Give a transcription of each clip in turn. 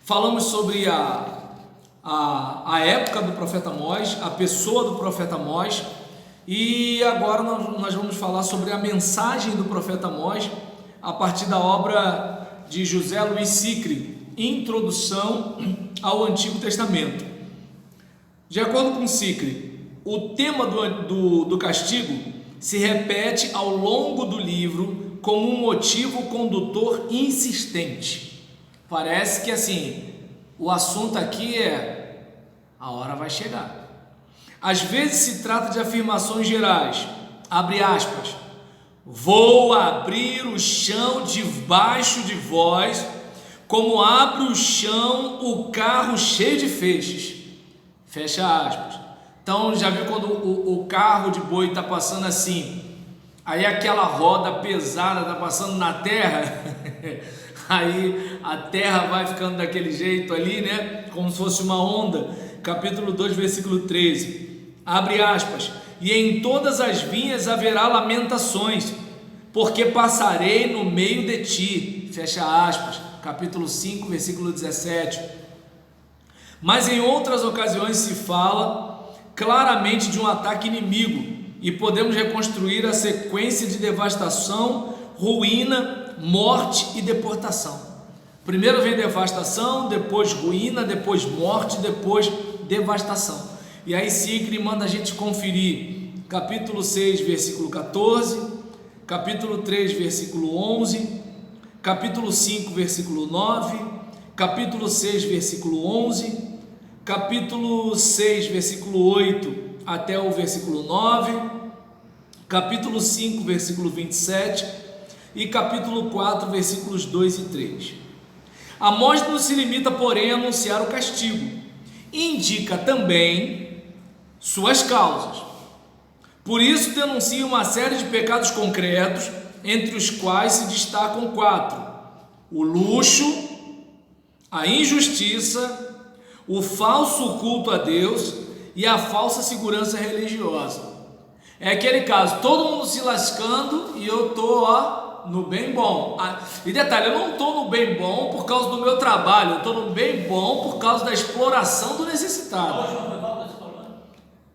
Falamos sobre a época do profeta Amós, a pessoa do profeta Amós, e agora nós vamos falar sobre a mensagem do profeta Amós a partir da obra de José Luiz Sicre, Introdução ao Antigo Testamento. De acordo com Sicre, o tema do castigo se repete ao longo do livro como um motivo condutor insistente. Parece que assim, o assunto aqui é: a hora vai chegar. Às vezes se trata de afirmações gerais, abre aspas, vou abrir o chão debaixo de vós, como abre o chão o carro cheio de feixes, fecha aspas. Então já viu quando o carro de boi está passando assim, aí aquela roda pesada está passando na terra, aí a terra vai ficando daquele jeito ali, né? Como se fosse uma onda. Capítulo 2, versículo 13. Abre aspas. E em todas as vinhas haverá lamentações, porque passarei no meio de ti. Fecha aspas. Capítulo 5, versículo 17. Mas em outras ocasiões se fala claramente de um ataque inimigo e podemos reconstruir a sequência de devastação, ruína, morte e deportação. Primeiro vem devastação, depois ruína, depois morte, depois devastação. E aí Sicre manda a gente conferir capítulo 6, versículo 14, capítulo 3, versículo 11, capítulo 5, versículo 9, capítulo 6, versículo 11, capítulo 6, versículo 8 até o versículo 9, capítulo 5, versículo 27 e capítulo 4, versículos 2 e 3. Amós não se limita, porém, a anunciar o castigo, indica também suas causas. Por isso denuncia uma série de pecados concretos, entre os quais se destacam 4: o luxo, a injustiça, o falso culto a Deus e a falsa segurança religiosa. É aquele caso, todo mundo se lascando e eu estou no bem bom. E detalhe, eu não estou no bem bom por causa do meu trabalho, eu estou no bem bom por causa da exploração do necessitado.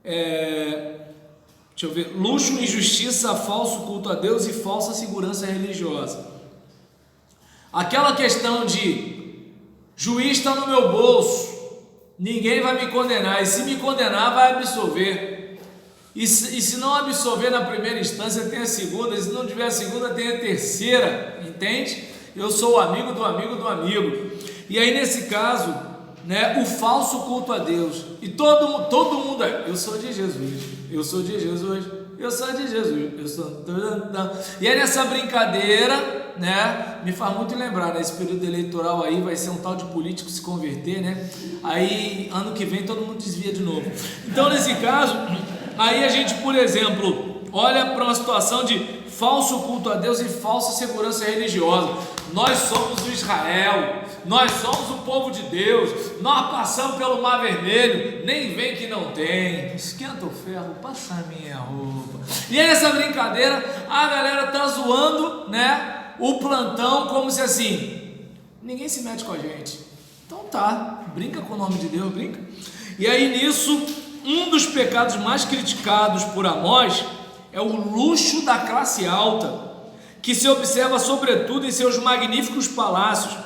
Deixa eu ver, luxo, injustiça, falso culto a Deus e falsa segurança religiosa. Aquela questão de juiz está no meu bolso, ninguém vai me condenar, e se me condenar vai absolver. E se não absolver na primeira instância, tem a segunda, e se não tiver a segunda, tem a terceira, entende? Eu sou o amigo do amigo do amigo. E aí nesse caso, né, o falso culto a Deus, e todo mundo eu sou de Jesus, eu sou de Jesus, eu sou de Jesus, eu sou... E aí nessa brincadeira, né, me faz muito lembrar, nesse período eleitoral aí, vai ser um tal de político se converter, né, aí ano que vem todo mundo desvia de novo. Então nesse caso, aí a gente, por exemplo, olha para uma situação de falso culto a Deus e falsa segurança religiosa. Nós somos o Israel, nós somos o povo de Deus, nós passamos pelo Mar Vermelho, nem vem que não tem, esquenta o ferro, passa a minha roupa. E aí nessa brincadeira, a galera tá zoando, né, o plantão como se assim, ninguém se mete com a gente. Então tá, brinca com o nome de Deus, brinca. E aí nisso, um dos pecados mais criticados por Amós é o luxo da classe alta, que se observa sobretudo em seus magníficos palácios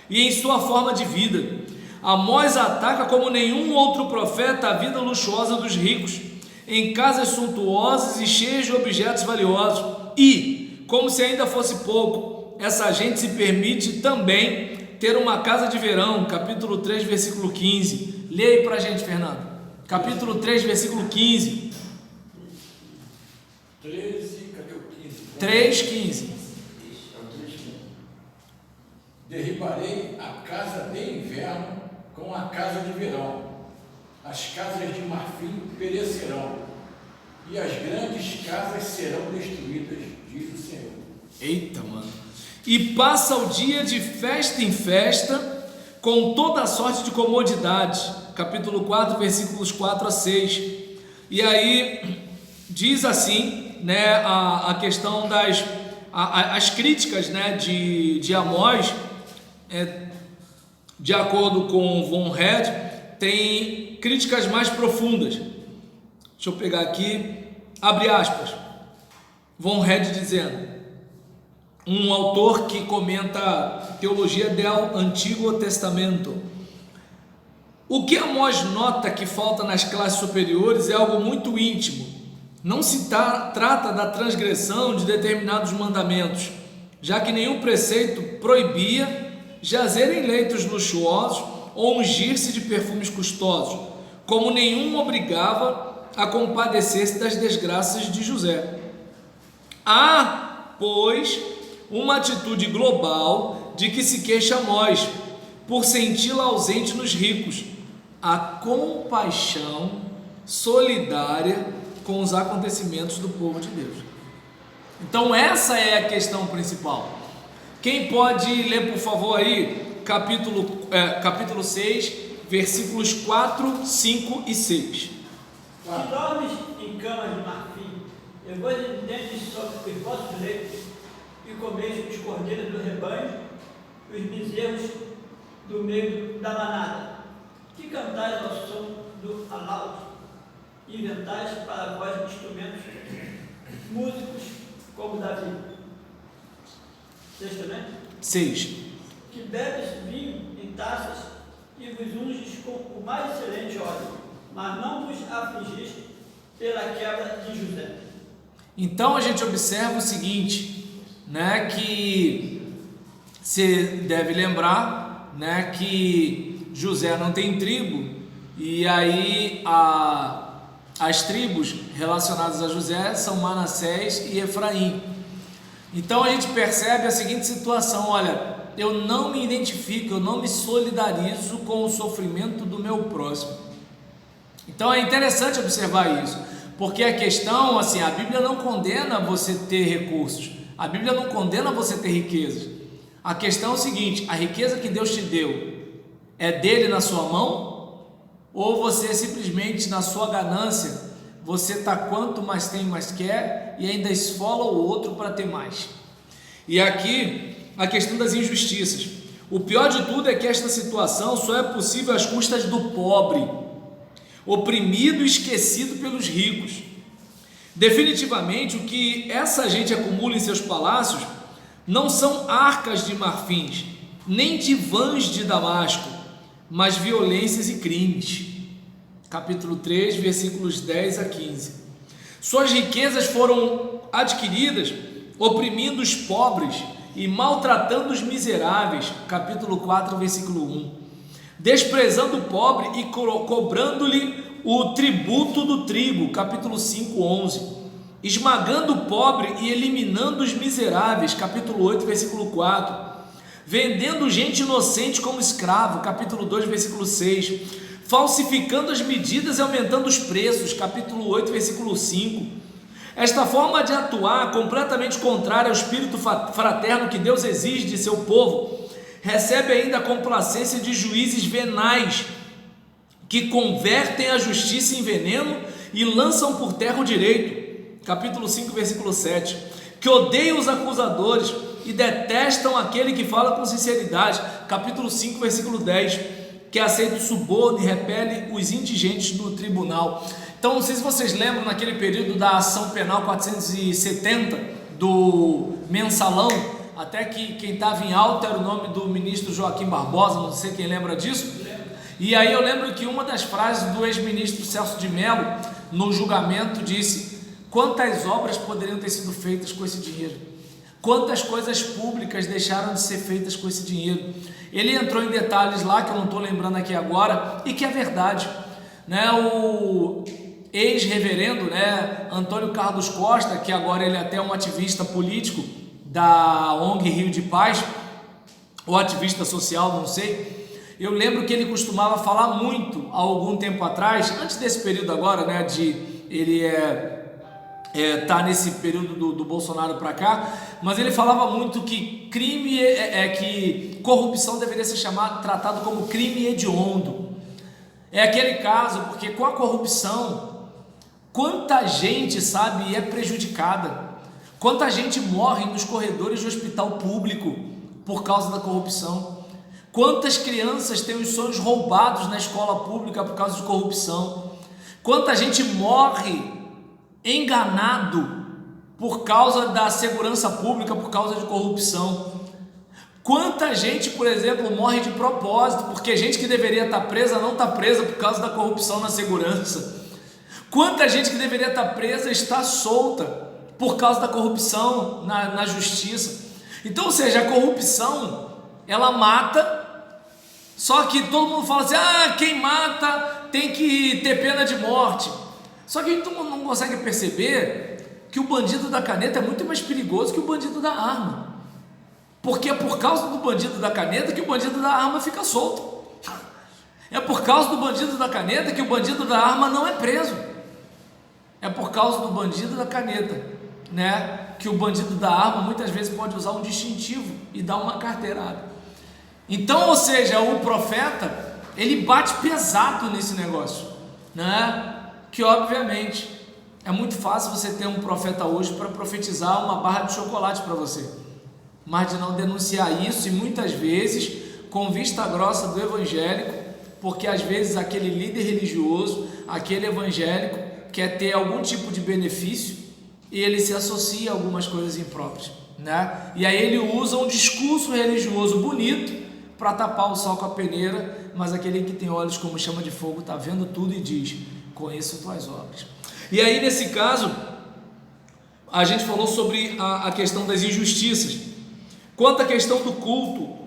e em sua forma de vida. Amós ataca como nenhum outro profeta a vida luxuosa dos ricos, em casas suntuosas e cheias de objetos valiosos. E, como se ainda fosse pouco, essa gente se permite também ter uma casa de verão, capítulo 3, versículo 15. Leia aí pra gente, Fernando. Capítulo 3, versículo 15. 13, cadê o 15? 3,15. Derribarei a casa de inverno com a casa de verão. As casas de marfim perecerão, e as grandes casas serão destruídas, diz o Senhor. Eita, mano. E passa o dia de festa em festa, com toda a sorte de comodidades. Capítulo 4, versículos 4 a 6. E aí diz assim, né, a questão as críticas, né, de Amós, de acordo com Von Red, tem críticas mais profundas. Deixa eu pegar aqui, abre aspas, Von Red dizendo, um autor que comenta teologia do Antigo Testamento: o que Amós nota que falta nas classes superiores é algo muito íntimo. Não se trata da transgressão de determinados mandamentos, já que nenhum preceito proibia jazer em leitos luxuosos ou ungir-se de perfumes custosos, como nenhum obrigava a compadecer-se das desgraças de José. Há, pois, uma atitude global de que se queixa Amós, por senti-la ausente nos ricos, a compaixão solidária com os acontecimentos do povo de Deus. Então essa é a questão principal. Quem pode ler, por favor, aí, capítulo 6, versículos 4, 5 e 6. Se dormes em camas de marfim, eu vou dentro sobre os vossos leitos, e comeis os cordeiros do rebanho, e os bezerros do meio da manada, que cantais ao som do alaúde, e inventais para vós instrumentos músicos como Davi. 6 também? 6. Que bebes vinho em taças e vos unges com o mais excelente óleo, mas não vos afligis pela quebra de José. Então a gente observa o seguinte, né, que você deve lembrar, né, que José não tem tribo, e aí as tribos relacionadas a José são Manassés e Efraim. Então a gente percebe a seguinte situação: olha, eu não me identifico, eu não me solidarizo com o sofrimento do meu próximo. Então é interessante observar isso, porque a questão, assim, a Bíblia não condena você ter recursos, a Bíblia não condena você ter riquezas. A questão é o seguinte: a riqueza que Deus te deu é dele na sua mão, ou você simplesmente, na sua ganância, você está quanto mais tem, mais quer, e ainda esfola o outro para ter mais. E aqui a questão das injustiças. O pior de tudo é que esta situação só é possível às custas do pobre, oprimido e esquecido pelos ricos. Definitivamente, o que essa gente acumula em seus palácios não são arcas de marfins, nem divãs de Damasco, mas violências e crimes. Capítulo 3, versículos 10 a 15. Suas riquezas foram adquiridas oprimindo os pobres e maltratando os miseráveis. Capítulo 4, versículo 1. Desprezando o pobre e cobrando-lhe o tributo do trigo. Capítulo 5, 11. Esmagando o pobre e eliminando os miseráveis. Capítulo 8, versículo 4. Vendendo gente inocente como escravo. Capítulo 2, versículo 6. Falsificando as medidas e aumentando os preços, capítulo 8, versículo 5. Esta forma de atuar, completamente contrária ao espírito fraterno que Deus exige de seu povo, recebe ainda a complacência de juízes venais, que convertem a justiça em veneno e lançam por terra o direito, capítulo 5, versículo 7. Que odeiam os acusadores e detestam aquele que fala com sinceridade, capítulo 5, versículo 10. Que aceita o suborno e repele os indigentes do tribunal. Então, não sei se vocês lembram, naquele período da ação penal 470 do Mensalão, até que quem estava em alta era o nome do ministro Joaquim Barbosa, não sei quem lembra disso. E aí eu lembro que uma das frases do ex-ministro Celso de Mello, no julgamento, disse: quantas obras poderiam ter sido feitas com esse dinheiro? Quantas coisas públicas deixaram de ser feitas com esse dinheiro? Ele entrou em detalhes lá que eu não estou lembrando aqui agora, e que é verdade, né? O ex-reverendo, né, Antônio Carlos Costa, que agora ele é até um ativista político da ONG Rio de Paz, ou ativista social, não sei. Eu lembro que ele costumava falar muito há algum tempo atrás, antes desse período agora, né, de ele tá nesse período do Bolsonaro para cá, mas ele falava muito que crime que corrupção deveria ser tratado como crime hediondo. É aquele caso, porque com a corrupção, quanta gente, sabe, é prejudicada, quanta gente morre nos corredores de hospital público por causa da corrupção, Quantas crianças têm os sonhos roubados na escola pública por causa de corrupção? Quanta gente morre enganado por causa da segurança pública, por causa de corrupção? Quanta gente, por exemplo, morre de propósito, porque gente que deveria estar presa não está presa por causa da corrupção na segurança? Quanta gente que deveria estar presa está solta por causa da corrupção na justiça? Então, ou seja, a corrupção, ela mata, só que todo mundo fala assim, quem mata tem que ter pena de morte. Só que a gente não consegue perceber que o bandido da caneta é muito mais perigoso que o bandido da arma, porque é por causa do bandido da caneta que o bandido da arma fica solto, é por causa do bandido da caneta que o bandido da arma não é preso, é por causa do bandido da caneta, né, que o bandido da arma muitas vezes pode usar um distintivo e dar uma carteirada. Então, ou seja, o profeta, ele bate pesado nesse negócio, né, que obviamente é muito fácil você ter um profeta hoje para profetizar uma barra de chocolate para você, mas de não denunciar isso, e muitas vezes com vista grossa do evangélico, porque às vezes aquele líder religioso, aquele evangélico quer ter algum tipo de benefício e ele se associa a algumas coisas impróprias, né? E aí ele usa um discurso religioso bonito para tapar o sol com a peneira, mas aquele que tem olhos como chama de fogo está vendo tudo e diz: conheço tuas obras. E aí nesse caso a gente falou sobre a questão das injustiças. Quanto à questão do culto,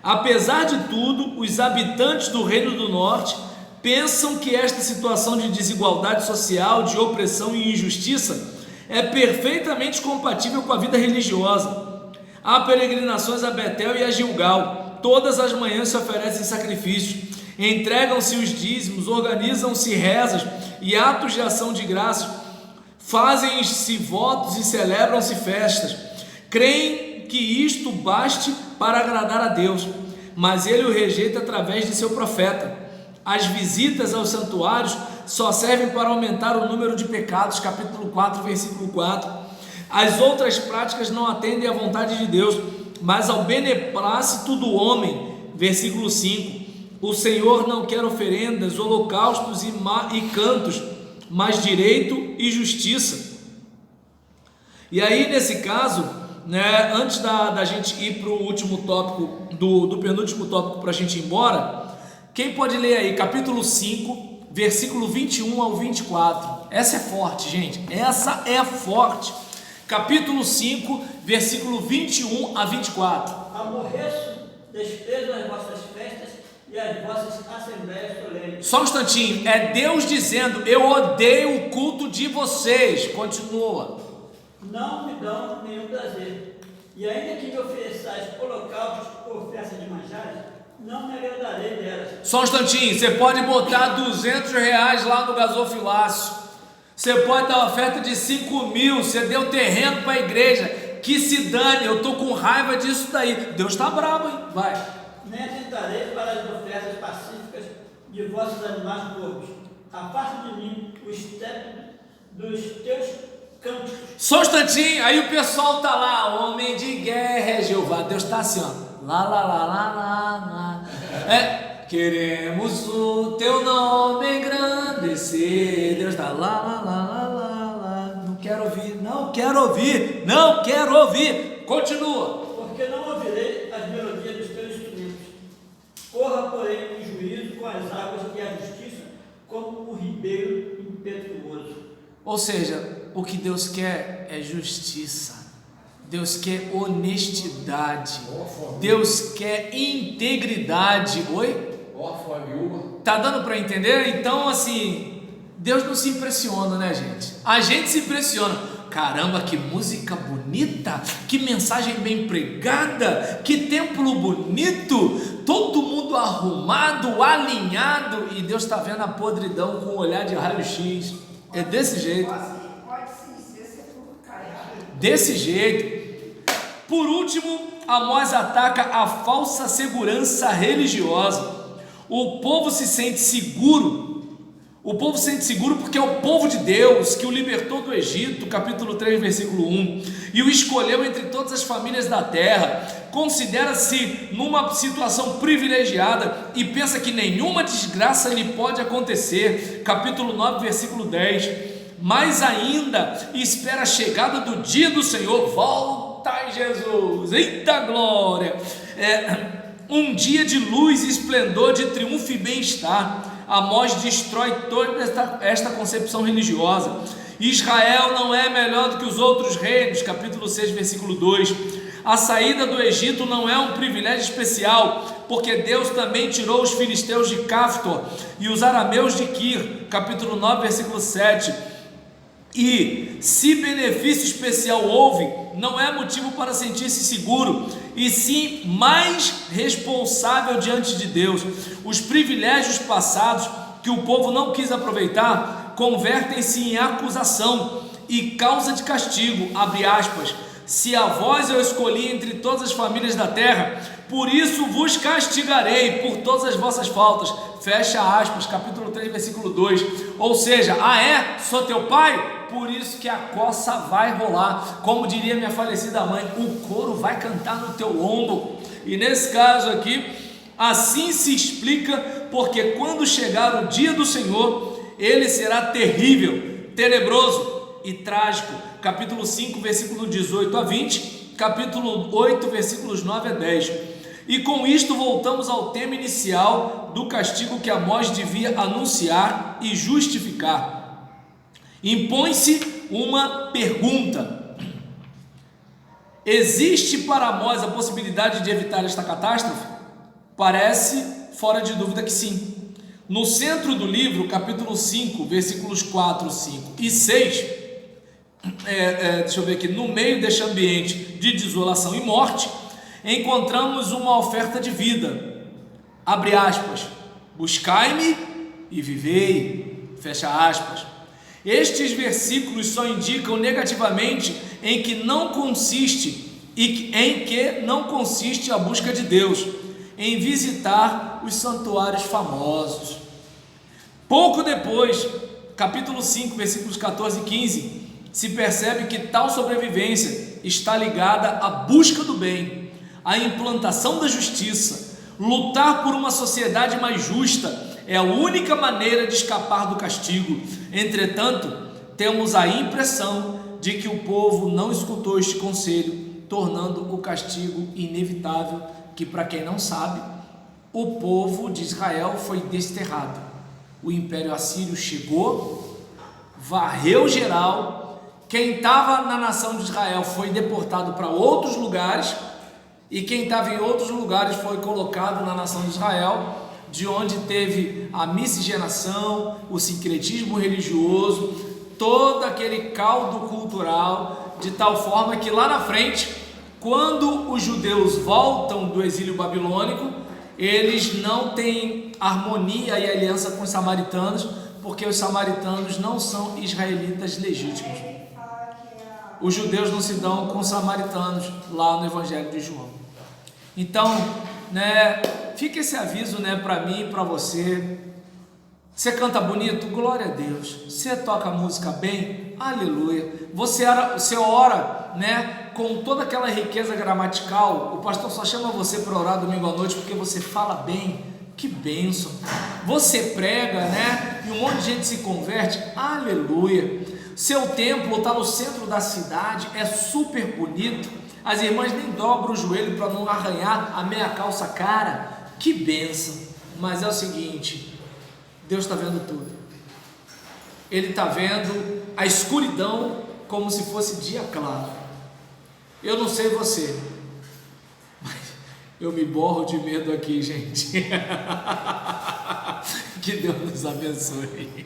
apesar de tudo, os habitantes do Reino do Norte pensam que esta situação de desigualdade social, de opressão e injustiça é perfeitamente compatível com a vida religiosa. Há peregrinações a Betel e a Gilgal, todas as manhãs se oferecem sacrifícios, entregam-se os dízimos, organizam-se rezas e atos de ação de graças, fazem-se votos e celebram-se festas, creem que isto baste para agradar a Deus, mas ele o rejeita através de seu profeta. As visitas aos santuários só servem para aumentar o número de pecados, capítulo 4, versículo 4. As outras práticas não atendem à vontade de Deus, mas ao beneplácito do homem, versículo 5. O Senhor não quer oferendas, holocaustos e cantos, mas direito e justiça. E aí nesse caso, né, antes da gente ir para o último tópico, do penúltimo tópico para a gente ir embora, quem pode ler aí, capítulo 5, versículo 21 ao 24, essa é forte, gente, essa é forte, capítulo 5, versículo 21 a 24. Aborreço, desprezo as vossas festas e as vossas assembleias solenes. Só um instantinho, é Deus dizendo: eu odeio o culto de vocês. Continua. Não me dão nenhum prazer, e ainda que me ofereçais holocaustos ou festa de manjares, não me agradarei delas. Só um instantinho, você pode botar R$200 lá no gasofilácio, você pode dar uma oferta de 5.000, você deu terreno para a igreja, que se dane, eu estou com raiva disso daí, Deus está bravo, hein? Vai. Nem atentarei para as ofertas pacíficas de vossos animais gordos. Afasta de mim o estrépito dos teus cânticos. Só um instantinho, aí o pessoal está lá, homem de guerra é Jeová, Deus está assim, ó, lá, lá, lá, lá, lá, lá. Queremos o teu nome engrandecer, Deus está lá, lá, lá, lá, lá, lá, não quero ouvir, não quero ouvir, não quero ouvir, continua. Porque não ouvirei as melodias dos teus instrumentos. Corra, porém, o juízo com as águas e a justiça como o ribeiro impetuoso. Ou seja, o que Deus quer é justiça, Deus quer honestidade, Deus quer integridade. Oi? Tá dando para entender? Então, assim, Deus não se impressiona, né, gente? A gente se impressiona. Caramba, que música bonita, que mensagem bem pregada, que templo bonito, todo mundo arrumado, alinhado, e Deus está vendo a podridão com um olhar de raio-x. É desse jeito. Desse jeito. Por último, Amós ataca a falsa segurança religiosa. O povo se sente seguro. O povo se sente seguro porque é o povo de Deus que o libertou do Egito, capítulo 3, versículo 1, e o escolheu entre todas as famílias da terra, considera-se numa situação privilegiada e pensa que nenhuma desgraça lhe pode acontecer. Capítulo 9, versículo 10. Mais ainda, espera a chegada do dia do Senhor. Volta, Jesus, eita glória! Um dia de luz, esplendor, de triunfo e bem-estar. Amós destrói toda esta concepção religiosa. Israel não é melhor do que os outros reinos, capítulo 6, versículo 2. A saída do Egito não é um privilégio especial, porque Deus também tirou os filisteus de Caftor e os arameus de Quir, capítulo 9, versículo 7. E se benefício especial houve, não é motivo para sentir-se seguro, e sim mais responsável diante de Deus. Os privilégios passados que o povo não quis aproveitar convertem-se em acusação e causa de castigo, abre aspas. Se a vós eu escolhi entre todas as famílias da terra, por isso vos castigarei por todas as vossas faltas, fecha aspas, capítulo 3, versículo 2. Ou seja, sou teu pai? Por isso que a coça vai rolar, como diria minha falecida mãe, o couro vai cantar no teu ombro. E nesse caso aqui, assim se explica, porque quando chegar o dia do Senhor, ele será terrível, tenebroso e trágico. Capítulo 5, versículo 18 a 20, capítulo 8, versículos 9 a 10. E com isto voltamos ao tema inicial do castigo que Amós devia anunciar e justificar. Impõe-se uma pergunta: existe para Amós a possibilidade de evitar esta catástrofe? Parece fora de dúvida que sim. No centro do livro, capítulo 5, versículos 4, 5 e 6, deixa eu ver aqui, no meio deste ambiente de desolação e morte, encontramos uma oferta de vida, abre aspas, buscai-me e vivei, fecha aspas. Estes versículos só indicam negativamente em que não consiste a busca de Deus, em visitar os santuários famosos. Pouco depois, capítulo 5, versículos 14 e 15, se percebe que tal sobrevivência está ligada à busca do bem, à implantação da justiça. Lutar por uma sociedade mais justa é a única maneira de escapar do castigo. Entretanto, temos a impressão de que o povo não escutou este conselho, tornando o castigo inevitável, que, para quem não sabe, o povo de Israel foi desterrado. O Império Assírio chegou, varreu geral, quem estava na nação de Israel foi deportado para outros lugares, e quem estava em outros lugares foi colocado na nação de Israel, de onde teve a miscigenação, o sincretismo religioso, todo aquele caldo cultural, de tal forma que lá na frente, quando os judeus voltam do exílio babilônico, eles não têm harmonia e aliança com os samaritanos, porque os samaritanos não são israelitas legítimos. Os judeus não se dão com os samaritanos lá no Evangelho de João. Então, fica esse aviso, para mim e para você. Você canta bonito? Glória a Deus. Você toca música bem? Aleluia. Você ora, com toda aquela riqueza gramatical. O pastor só chama você para orar domingo à noite porque você fala bem. Que bênção. Você prega, e um monte de gente se converte. Aleluia. Seu templo está no centro da cidade, é super bonito. As irmãs nem dobram o joelho para não arranhar a meia calça cara. Que bênção. Mas é o seguinte, Deus está vendo tudo. Ele está vendo a escuridão como se fosse dia claro. Eu não sei você, mas eu me borro de medo aqui, gente. Que Deus nos abençoe.